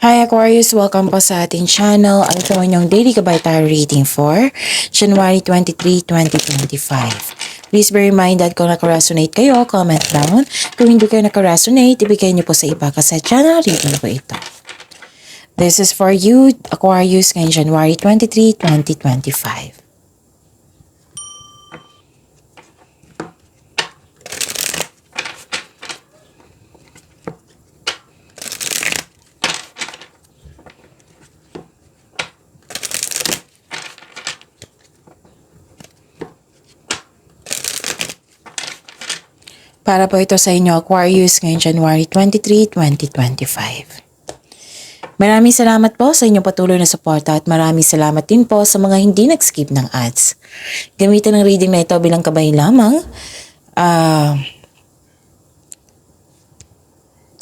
Hi Aquarius! Welcome po sa ating channel. Ito ang inyong daily gabay tarot reading for January 23, 2025. Please bear in mind that kung nakaresonate kayo, comment down. Kung hindi kayo nakaresonate, ibigay niyo po sa iba kasi channel reading po ito. This is for you, Aquarius, ngayong January 23, 2025. Para po ito sa inyo, Aquarius, ngayong January 23, 2025. Maraming salamat po sa inyong patuloy na suporta at maraming salamat din po sa mga hindi nag-skip ng ads. Gamitin ang reading na ito bilang kabay lamang.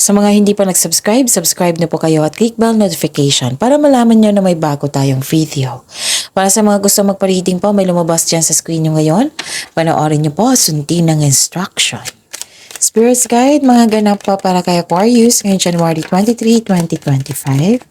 Sa mga hindi pa nag-subscribe, subscribe na po kayo at click bell notification para malaman nyo na may bago tayong video. Para sa mga gusto magpa-reading po, may lumabas dyan sa screen nyo ngayon. Panoorin nyo po at sundin ng instruction. Spirits Guide, mga ganap po para kay Aquarius ngayong January 23, 2025.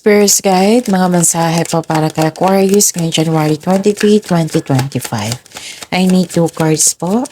Spirits Guide, mga mensahe po para kay Aquarius ngayong January 23, 2025. I need 2 cards po.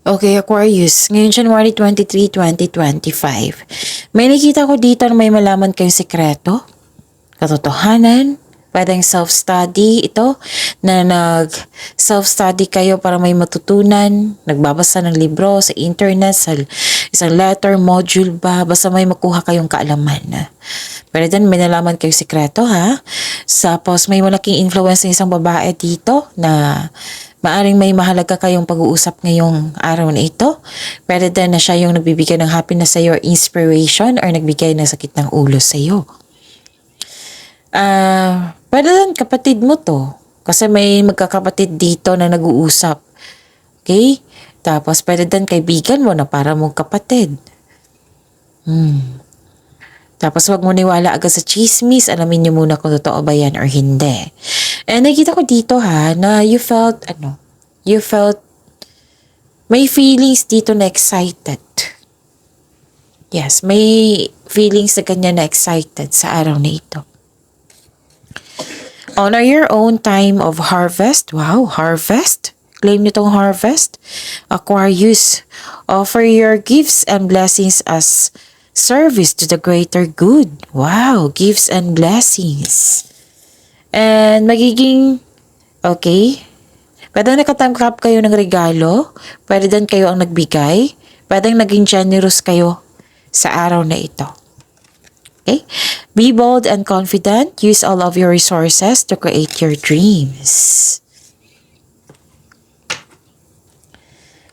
Okay, Aquarius, ngayon January 23, 2025. May nakita ko dito na may malaman kayong sekreto, katotohanan, pwedeng self-study ito, na nag-self-study kayo para may matutunan, nagbabasa ng libro sa internet, sa isang letter, module ba, basta may makuha kayong kaalaman. Pero then may nalaman kayong sekreto ha. Tapos may malaking influence ng isang babae dito na maaring may mahalaga kayong pag-uusap ngayong araw na ito. Pero then na siya yung nagbibigay ng happiness sa iyo or inspiration or nagbigay ng sakit ng ulo sa iyo. Pwede din kapatid mo to. Kasi may magkakapatid dito na nag-uusap. Okay? Tapos pwede din kaibigan mo na para mong kapatid. Tapos wag mo niwala agad sa chismis. Alamin niyo muna kung totoo ba yan or hindi. And nakita ko dito ha, na you felt, may feelings dito na excited. Yes, may feelings na ganyan na excited sa araw na ito. Honor your own time of harvest. Wow, harvest. Claim nitong harvest. Aquarius, offer your gifts and blessings as service to the greater good. Wow, gifts and blessings. And magiging, okay, pwede nakatanggap kayo ng regalo, pwede din kayo ang nagbigay, pwede naging generous kayo sa araw na ito. Okay? Be bold and confident. Use all of your resources to create your dreams.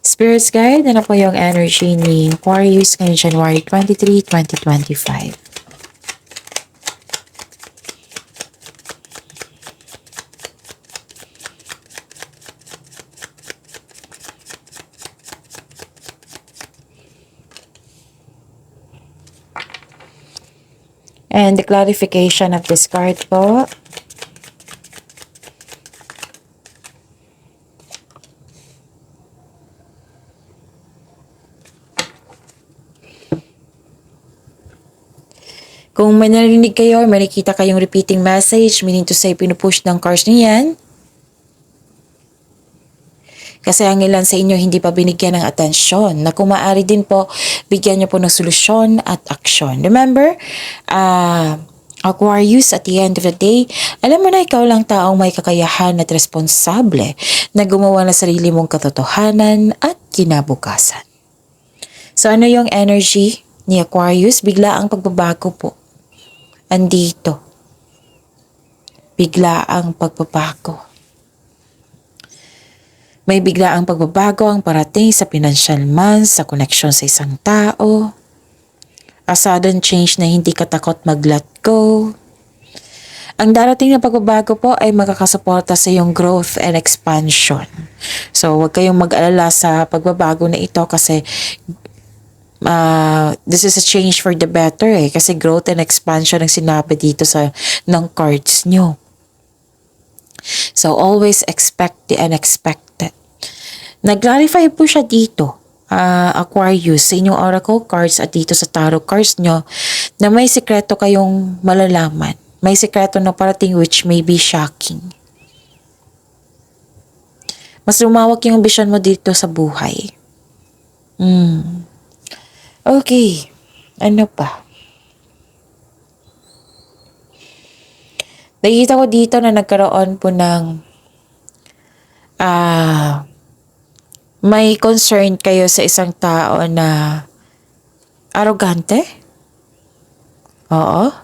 Spirits Guide, ano po yung energy ni Aquarius ngayong January 23, 2025? And the clarification of this card po. Kung may narinig kayo or may nakita kayong repeating message, meaning to say pinupush ng cards niyan, Kasi ang ilan sa inyo hindi pa binigyan ng atensyon na kung maaari din po, bigyan niyo po ng solusyon at aksyon. Remember, Aquarius, at the end of the day, alam mo na ikaw lang taong may kakayahan at responsable na gumawa ng sarili mong katotohanan at kinabukasan. So ano yung energy ni Aquarius? Bigla ang pagbabago po. Andito. Bigla ang pagbabago. May bigla ang pagbabago ang parating sa financial man, sa koneksyon sa isang tao. A sudden change na hindi ka takot mag-let go. Ang darating na pagbabago po ay makakasuporta sa iyong growth and expansion. So huwag kayong mag-alala sa pagbabago na ito kasi this is a change for the better kasi growth and expansion ang sinabi dito ng cards nyo. So always expect the unexpected. Nag-clarify po siya dito, Aquarius, sa inyong oracle cards at dito sa tarot cards nyo na may sekreto kayong malalaman. May sekreto na parating which may be shocking. Mas lumawak yung vision mo dito sa buhay. Okay. Ano pa? Nakikita ko dito na nagkaroon po ng may concern kayo sa isang tao na arrogante? Oo.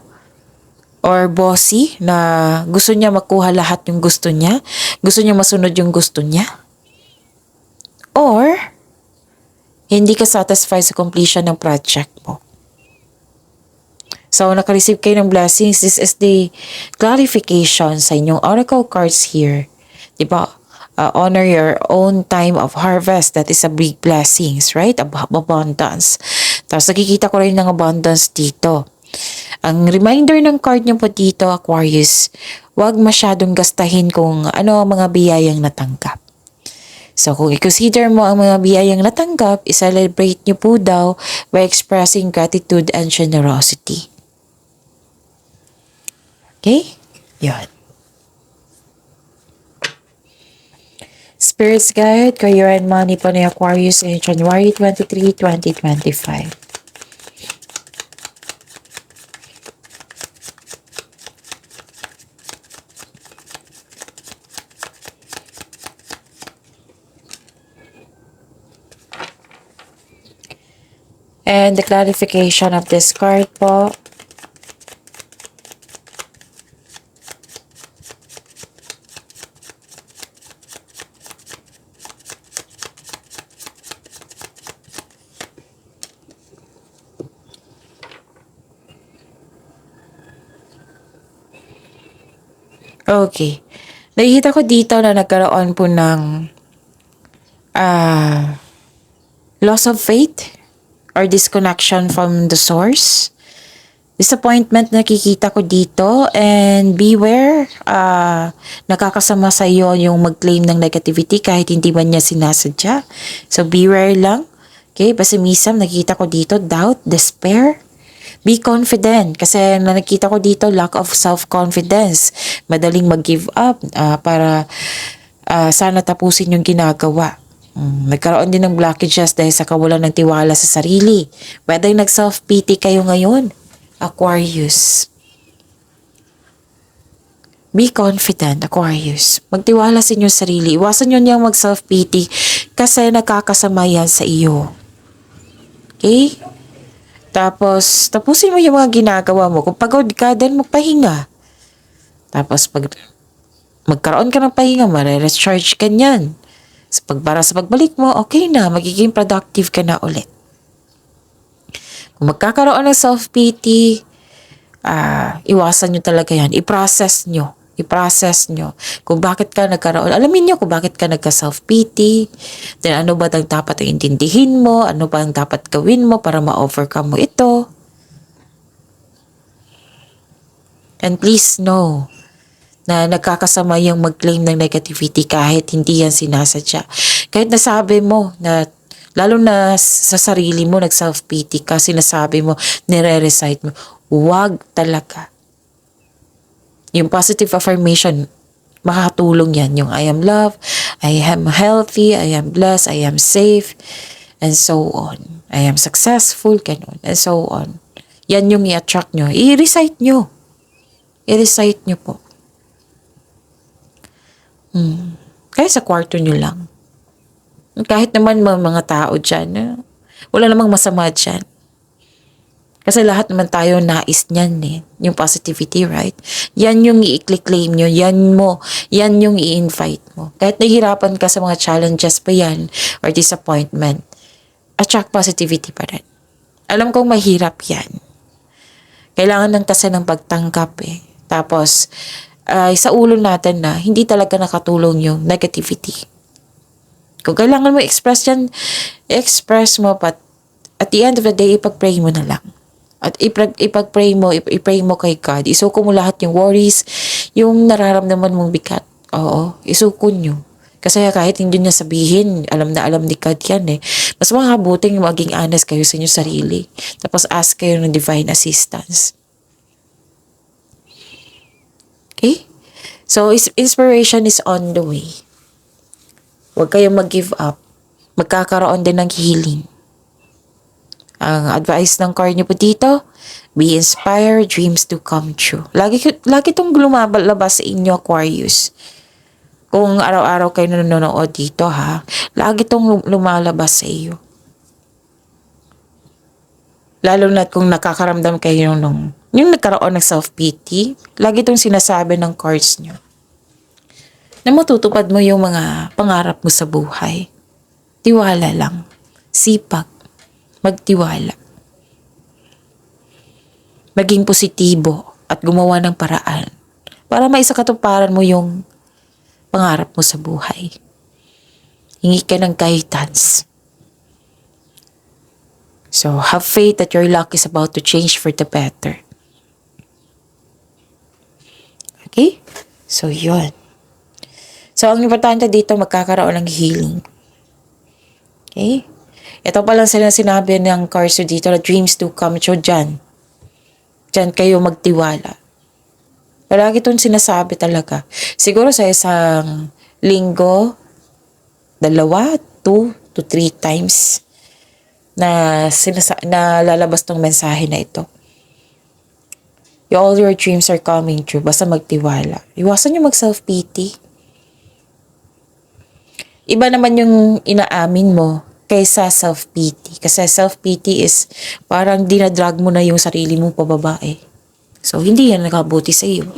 Or bossy na gusto niya makuha lahat yung gusto niya. Gusto niya masunod yung gusto niya. Or hindi ka satisfied sa completion ng project mo. So, naka-receive kayo ng blessings. This is the clarification sa inyong oracle cards here. Diba? Honor your own time of harvest. That is a big blessings, right? Abundance. Tapos nakikita ko rin ng abundance dito. Ang reminder ng card niyo po dito, Aquarius, huwag masyadong gastahin kung ano ang mga biyayang natanggap. So kung i-consider mo ang mga biyayang natanggap, i-celebrate niyo po daw by expressing gratitude and generosity. Okay? Yan. Spirits Guide, Career and Money po ni Aquarius in January 23, 2025. And the clarification of this card po. Okay. Nakikita ko dito na nagkaroon po ng loss of faith or disconnection from the source. Disappointment nakikita ko dito, and beware, nakakasama sa iyo yung mag-claim ng negativity kahit hindi man niya sinasadya. So beware lang. Okay, pessimism nakikita ko dito, doubt, despair. Be confident kasi nakikita ko dito lack of self-confidence. Madaling mag-give up para sana tapusin yung ginagawa. Nagkaroon din ng blockages dahil sa kawalan ng tiwala sa sarili. Whether nag-self-pity kayo ngayon, Aquarius. Be confident, Aquarius. Magtiwala sa inyong sarili. Iwasan nyo niyang mag-self-pity kasi nakakasama yan sa iyo. Okay? Tapos, tapusin mo yung mga ginagawa mo. Kung pagod ka, then magpahinga. Tapos, pag magkaroon ka ng pahinga, mare-recharge ka niyan. Para sa pagbalik mo, okay na. Magiging productive ka na ulit. Kung magkakaroon ng self-pity, iwasan nyo talaga yan. I-process nyo. Kung bakit ka nagkaroon. Alamin nyo kung bakit ka nagka-self-pity. Then ano ba ang dapat ang intindihin mo? Ano ba ang dapat gawin mo para ma-overcome mo ito? And please know na nagkakasama yung mag-claim ng negativity kahit hindi yan sinasadya. Kahit nasabi mo na lalo na sa sarili mo, nag-self-pity ka, sinasabi mo, nire-recite mo, huwag talaga. Yung positive affirmation, Makakatulong yan yung I am loved, I am healthy, I am blessed, I am safe, and so on. I am successful, ganun, and so on. Yan yung i-attract nyo. I-recite nyo. I-recite nyo po. Kaya sa kwarto nyo lang. Kahit naman mga tao dyan, wala namang masama dyan. Kasi lahat naman tayo nais niyan eh. Yung positivity, right? Yan yung i-claim nyo. Yan yung i-invite mo. Kahit nahihirapan ka sa mga challenges pa yan or disappointment, attract positivity pa rin. Alam kong mahirap yan. Kailangan ng tasa ng pagtanggap eh. Tapos, sa ulo natin na hindi talaga nakatulong yung negativity. Kung kailangan mo express yan, express mo, but at the end of the day, ipag-pray mo na lang. At ipag-pray mo, ipray mo kay God. Isuko mo lahat yung worries, yung nararamdaman mong bigat. Oo, isuko nyo. Kasi kahit hindi niya sabihin, alam na alam ni God yan eh. Mas makabuting maging honest kayo sa inyong sarili. Tapos ask kayo ng divine assistance. Okay? So, inspiration is on the way. Huwag kayong mag-give up. Magkakaroon din ng healing. Ang advice ng card niyo po dito, be inspired, dreams to come true. Lagi itong lumalabas sa inyo, Aquarius. Kung araw-araw kayo nanonood dito ha, lagi itong lumalabas sa iyo. Lalo na kung nakakaramdam kayo yung nagkaroon ng self-pity, lagi itong sinasabi ng cards nyo. Na matutupad mo yung mga pangarap mo sa buhay. Tiwala lang. Sipag. Magtiwala. Maging positibo at gumawa ng paraan para maisakatuparan mo yung pangarap mo sa buhay. Hingi ka ng guidance. So, have faith that your luck is about to change for the better. Okay? So, yun. So, ang importante dito, magkakaroon ng healing. Okay? Ito pa lang sinabi ng cards dito na dreams do come true dyan. Dyan kayo magtiwala. Palagi itong sinasabi talaga. Siguro sa isang linggo, 2 to 3 times na lalabas tong mensahe na ito. All your dreams are coming true. Basta magtiwala. Iwasan nyo mag-self-pity. Iba naman yung inaamin mo kaysa self-pity. Kasi self-pity is parang dinadrag mo na yung sarili mo pababae. So, hindi yan nakabuti sa iyo.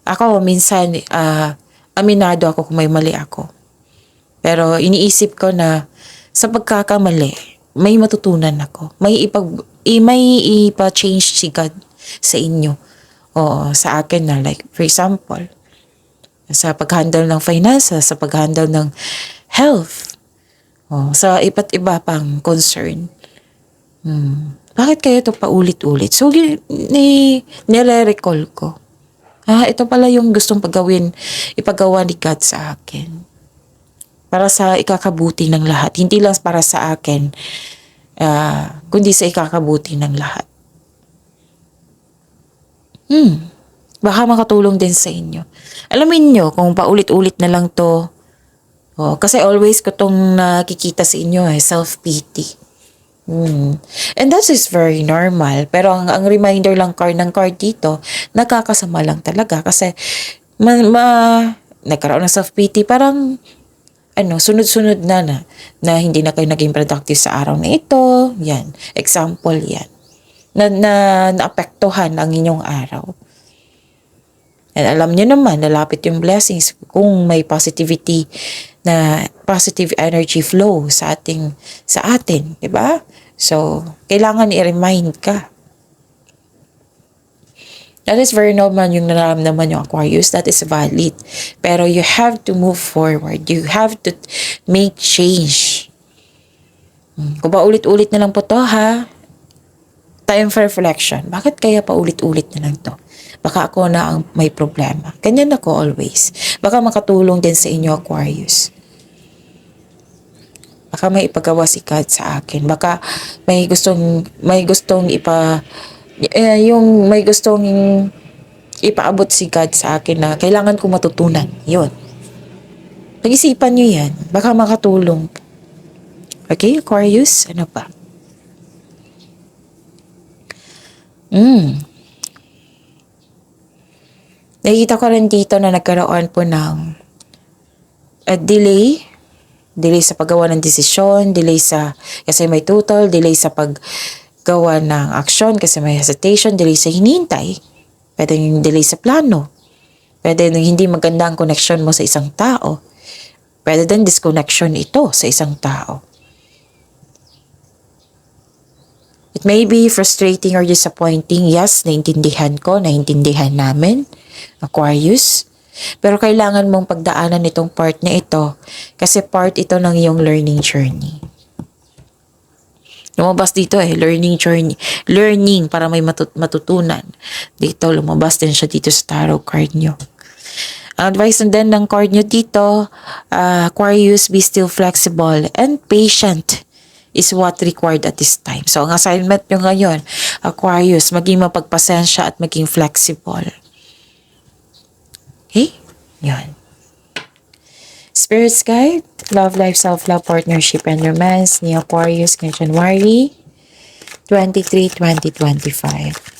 Ako, minsan, aminado ako kung may mali ako. Pero iniisip ko na sa pagkakamali, may matutunan ako. May ipa-change si God sa inyo. O sa akin na, like, for example, sa pag-handle ng finances, sa pag-handle ng health, sa iba't iba pang concern. Bakit kaya ito paulit-ulit? So, nire-recall ko. Ito pala yung gustong ipagawa ni God sa akin. Para sa ikakabuti ng lahat. Hindi lang para sa akin, kundi sa ikakabuti ng lahat. Baka makatulong din sa inyo. Alamin nyo kung paulit-ulit na lang to. Kasi always ko tong nakikita sa inyo self-pity. And that is very normal. Pero ang reminder lang ng card dito, nakakasama lang talaga. Kasi nagkaroon ng self-pity, parang sunod-sunod na hindi na kayo naging productive sa araw na ito. Yan. Example yan. Naapektuhan ang inyong araw. And alam niyo naman, lalapit yung blessings kung may positivity na positive energy flow sa atin, di ba? So, kailangan i-remind ka. That is very normal yung nararamdaman yung Aquarius. That is valid. Pero you have to move forward. You have to make change. Kung paulit-ulit na lang po to ha, time for reflection. Bakit kaya paulit-ulit na lang to? Baka ako na ang may problema. Ganyan ako always. Baka makatulong din sa inyo, Aquarius. Baka may ipagawa si God sa akin. Baka may gustong ipaabot si God sa akin na kailangan ko matutunan. Yun. Pag-isipan nyo yan. Baka makatulong. Okay, Aquarius? Ano pa? Nakikita ko rin dito na nagkaroon po ng delay. Delay sa paggawa ng desisyon, delay sa, kasi may tutol, delay sa paggawa ng aksyon kasi may hesitation, delay sa hinintay. Pwede yung delay sa plano. Pwede yung hindi maganda ang connection mo sa isang tao. Pwede din disconnection ito sa isang tao. It may be frustrating or disappointing. Yes, naintindihan ko, naintindihan namin, Aquarius. Pero kailangan mong pagdaanan itong part na ito kasi part ito ng iyong learning journey. Lumabas dito learning journey. Learning para may matutunan. Dito, lumabas din siya dito sa tarot card nyo. Ang advice din ng card nyo dito, Aquarius, be still flexible and patient is what required at this time. So, ang assignment nyo ngayon, Aquarius, maging mapagpasensya at maging flexible. Okay? Yan. Spirit's Guide, Love Life, Self-Love, Partnership, and Romance ni Aquarius ngayong January 23, 2025.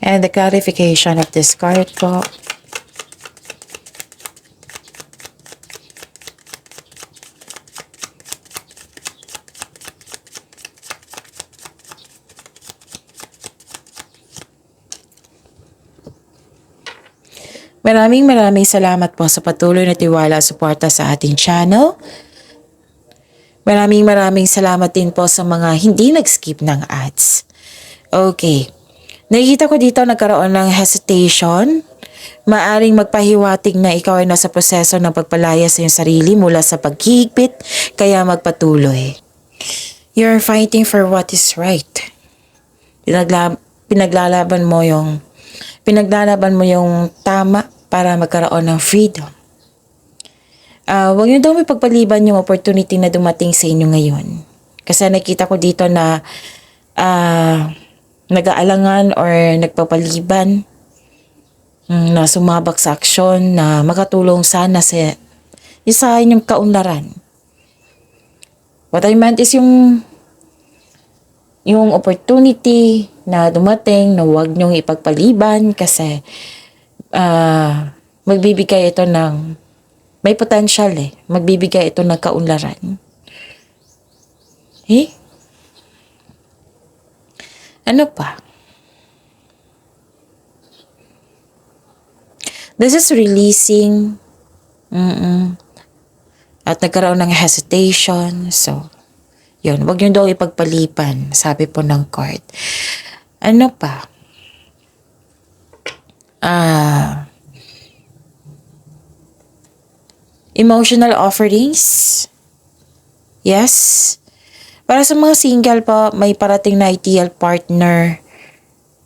And the clarification of this card po. Maraming salamat po sa patuloy na tiwala at suporta sa ating channel. Maraming salamat din po sa mga hindi nag-skip ng ads. Okay. Nakikita ko dito nagkaroon ng hesitation. Maaring magpahiwatig na ikaw ay nasa proseso ng pagpalaya sa iyong sarili mula sa paghihigpit, kaya magpatuloy. You're fighting for what is right. Pinaglalaban mo yung tama para magkaroon ng freedom. Huwag niyo daw may pagpaliban yung opportunity na dumating sa inyo ngayon. Kasi nakita ko dito na nag-aalangan or nagpapaliban na sumabak sa aksyon na makatulong sana sa inyong kaunlaran. What I meant is yung opportunity na dumating na huwag niyong ipagpaliban kasi magbibigay ito ng may potential magbibigay ito ng kaunlaran. Ano pa? This is releasing. At nagkaroon ng hesitation. So, yun. Huwag nyo daw ipagpaliban. Sabi po ng card. Ano pa? Emotional offerings. Yes. Para sa mga single po, may parating na ideal partner.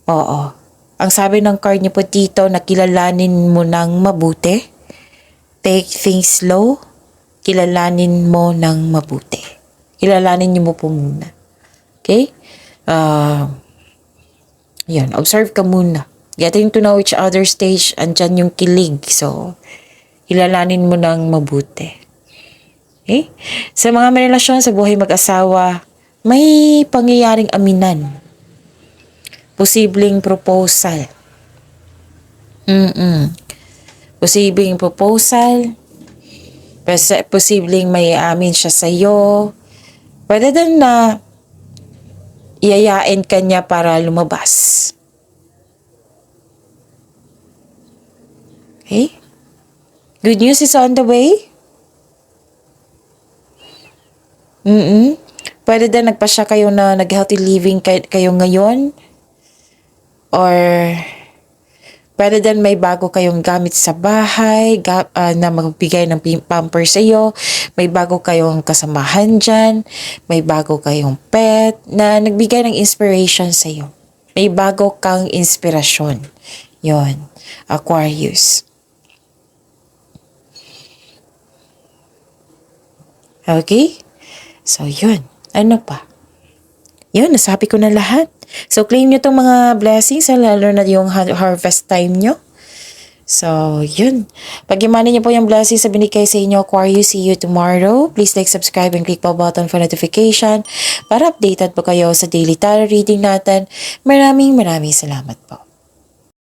Oo. Ang sabi ng card niyo po dito, nakilalanin mo ng mabuti. Take things slow. Kilalanin mo ng mabuti. Kilalanin niyo mo po muna. Okay? Yan. Observe ka muna. Getting to know each other stage, andyan yung kilig. So, kilalanin mo ng mabuti. Okay? Sa mga may relasyon sa buhay mag-asawa, may pangyayaring aminan. Posibleng proposal. Posibleng proposal. Posibleng may amin siya sa iyo. Pwede din na iyayain ka niya para lumabas. Okay? Good news is on the way. Pwede din nagpasya kayo na nag-healthy living kayo ngayon. Or pwede din may bago kayong gamit sa bahay na magbigay ng pamper sa iyo. May bago kayong kasamahan dyan. May bago kayong pet na nagbigay ng inspiration sa iyo. May bago kang inspirasyon. Yon, Aquarius. Okay? So, yun. Ano pa? Yun, nasabi ko na lahat. So, claim nyo tong mga blessings, lalo na yung harvest time nyo. So, yun. Pag-imanin niyo po yung blessings sa binigay sa inyo, Aquarius. See you tomorrow. Please like, subscribe, and click the button for notification para updated po kayo sa daily tarot reading natin. Maraming salamat po.